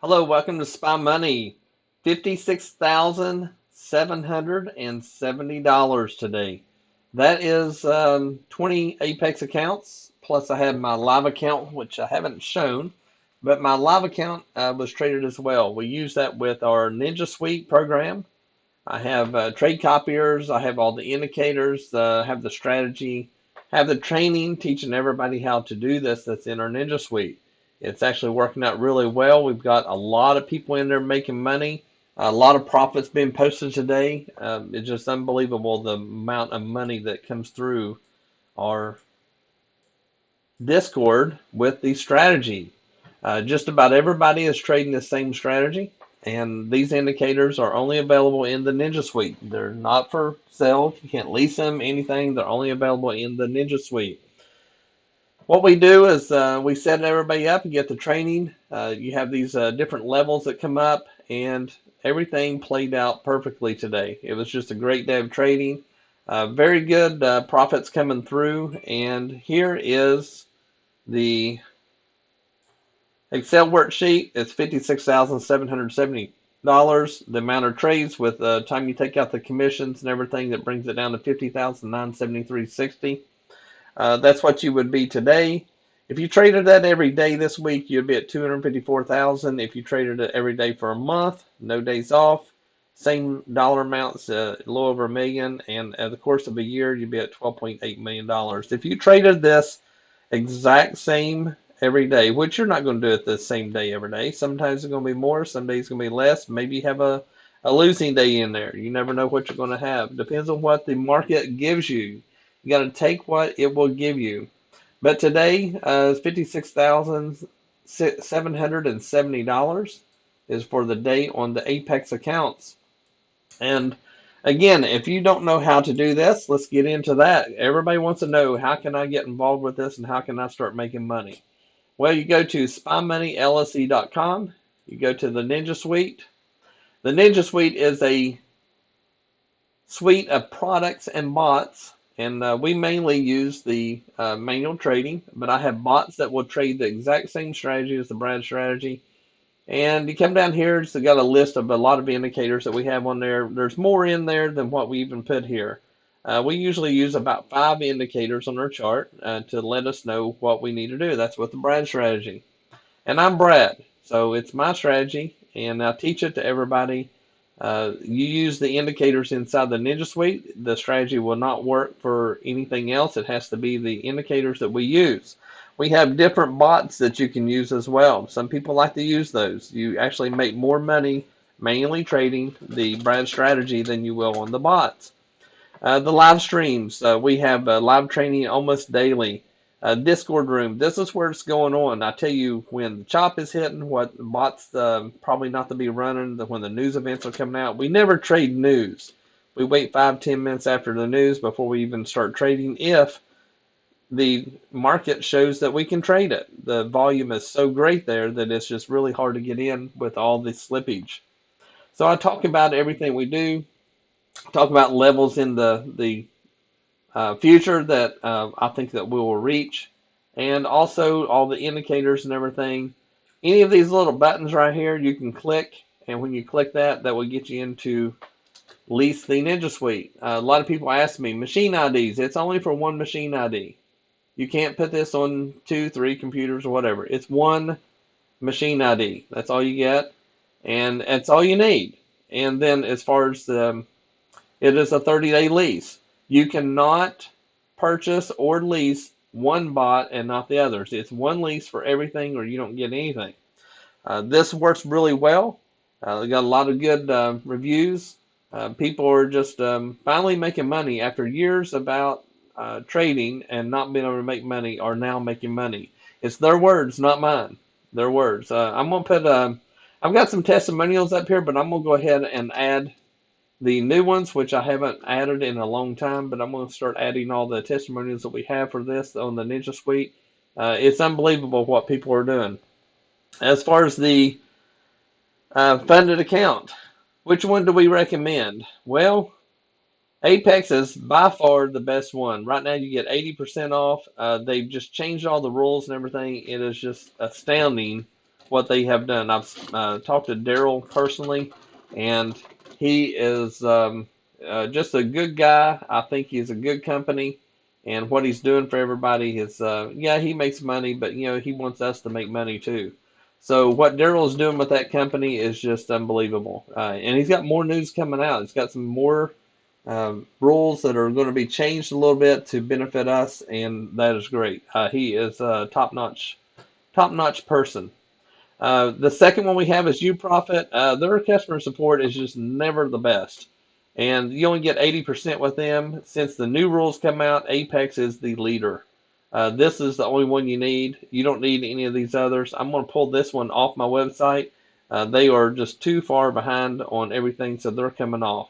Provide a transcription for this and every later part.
Hello, welcome to Spy Money. $56,770 today. That is 20 Apex accounts, plus I have my live account, which I haven't shown, but my live account was traded as well. We use that with our Ninja Suite program. I have trade copiers, I have all the indicators, have the strategy, have the training teaching everybody how to do this that's in our Ninja Suite. It's actually working out really well. We've got a lot of people in there making money, a lot of profits being posted today. It's just unbelievable the amount of money that comes through our Discord with the strategy. Just about everybody is trading the same strategy, and these indicators are only available in the Ninja Suite. They're not for sale. You can't lease them, anything. They're only available in the Ninja Suite. What we do is we set everybody up. You get the training. You have these different levels that come up, and everything played out perfectly today. It was just a great day of trading. Very good profits coming through, and here is the Excel worksheet. It's $56,770. The amount of trades with the time you take out the commissions and everything, that brings it down to $50,973.60. That's what you would be today. If you traded that every day this week, you'd be at $254,000. If you traded it every day for a month, no days off, same dollar amounts, a little over $1 million, and at the course of a year, you'd be at $12.8 million. If you traded this exact same every day, which you're not going to do it the same day every day. Sometimes it's going to be more, some days it's going to be less. Maybe you have a losing day in there. You never know what you're going to have. Depends on what the market gives you. You got to take what it will give you. But today, $56,770 is for the day on the Apex accounts. And again, if you don't know how to do this, let's get into that. Everybody wants to know, how can I get involved with this and how can I start making money? Well, you go to spymoneyllc.com. You go to the Ninja Suite. The Ninja Suite is a suite of products and bots, and we mainly use the manual trading, but I have bots that will trade the exact same strategy as the Brad strategy. And you come down here, it's got a list of a lot of indicators that we have on there. There's more in there than what we even put here. We usually use about 5 indicators on our chart to let us know what we need to do. That's with the Brad strategy. And I'm Brad, so it's my strategy, and I teach it to everybody. You use the indicators inside the Ninja Suite. The strategy will not work for anything else. It has to be the indicators that we use. We have different bots that you can use as well. Some people like to use those. You actually make more money manually trading the Brad strategy than you will on the bots. The live streams, we have live training almost daily. Discord room, this is where it's going on. I tell you when the chop is hitting, what bots probably not to be running, when the news events are coming out. We never trade news. We wait 5-10 minutes after the news before we even start trading if the market shows that we can trade it. The volume is so great there that it's just really hard to get in with all the slippage. So I talk about everything we do, talk about levels in the future that I think that we will reach, and also all the indicators and everything. Any of these little buttons right here, you can click, and when you click that, that will get you into lease the Ninja Suite. A lot of people ask me, machine IDs, it's only for one machine ID. You can't put this on 2-3 computers or whatever. It's one machine ID. That's all you get, and that's all you need. And then as far as it is a 30-day lease. You cannot purchase or lease one bot and not the others. It's one lease for everything, or you don't get anything. This works really well. We got a lot of good reviews. People are just finally making money after years about trading and not being able to make money, are now making money. It's their words, not mine. Their words. I'm gonna put. I've got some testimonials up here, but I'm gonna go ahead and add the new ones, which I haven't added in a long time, but I'm going to start adding all the testimonials that we have for this on the Ninja Suite. It's unbelievable what people are doing. As far as the funded account, which one do we recommend? Well, Apex is by far the best one. Right now you get 80% off. They've just changed all the rules and everything. It is just astounding what they have done. I've talked to Daryl personally, and he is just a good guy. I think he's a good company, and what he's doing for everybody is, yeah, he makes money, but he wants us to make money too. So what Daryl is doing with that company is just unbelievable, and he's got more news coming out. He's got some more rules that are going to be changed a little bit to benefit us, and that is great. He is a top-notch person. The second one we have is UProfit. Their customer support is just never the best. And you only get 80% with them. Since the new rules come out, Apex is the leader. This is the only one you need. You don't need any of these others. I'm going to pull this one off my website. They are just too far behind on everything, so they're coming off.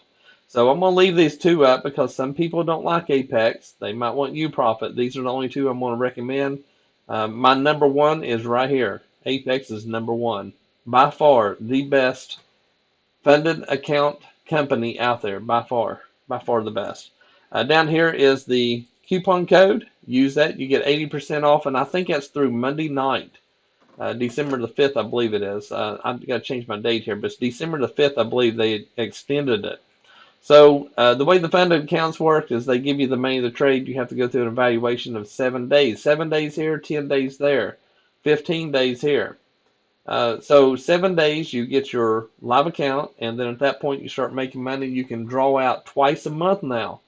So I'm going to leave these two up because some people don't like Apex. They might want UProfit. These are the only two I'm going to recommend. My number one is right here. Apex is number one. By far the best funded account company out there. By far the best. Down here is the coupon code. Use that. You get 80% off, and I think that's through Monday night. December the 5th, I believe it is. I've got to change my date here, but it's December the 5th, I believe they extended it. So the way the funded accounts work is they give you the money to trade. You have to go through an evaluation of 7 days. 7 days here, 10 days there, 15 days here. So 7 days you get your live account, and then at that point you start making money. You can draw out twice a month now.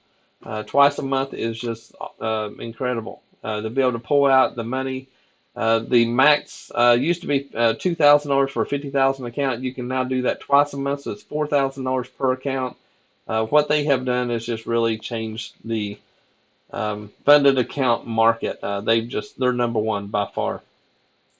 Twice a month is just incredible. To be able to pull out the money. The max used to be $2,000 for a $50,000 account. You can now do that twice a month, so it's $4,000 per account. What they have done is just really changed the funded account market. They're number one by far.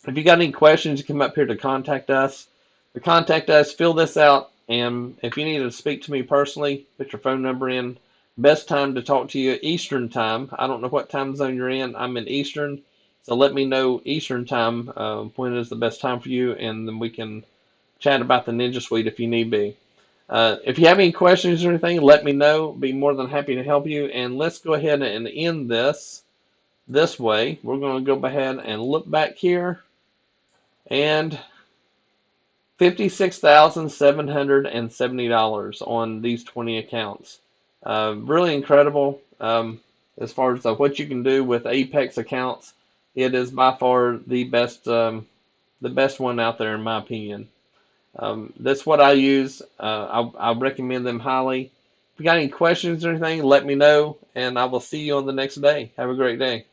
If you got any questions, you come up here to contact us. To contact us, fill this out, and if you need to speak to me personally, put your phone number in. Best time to talk to you, Eastern time. I don't know what time zone you're in. I'm in Eastern, so let me know Eastern time when is the best time for you, and then we can chat about the Ninja Suite if you need be. If you have any questions or anything, let me know. Be more than happy to help you. And let's go ahead and end this way. We're going to go ahead and look back here. And $56,770 on these 20 accounts. Really incredible as far as what you can do with Apex accounts. It is by far the best one out there in my opinion. That's what I use. I recommend them highly. If you got any questions or anything, let me know, and I will see you on the next day. Have a great day.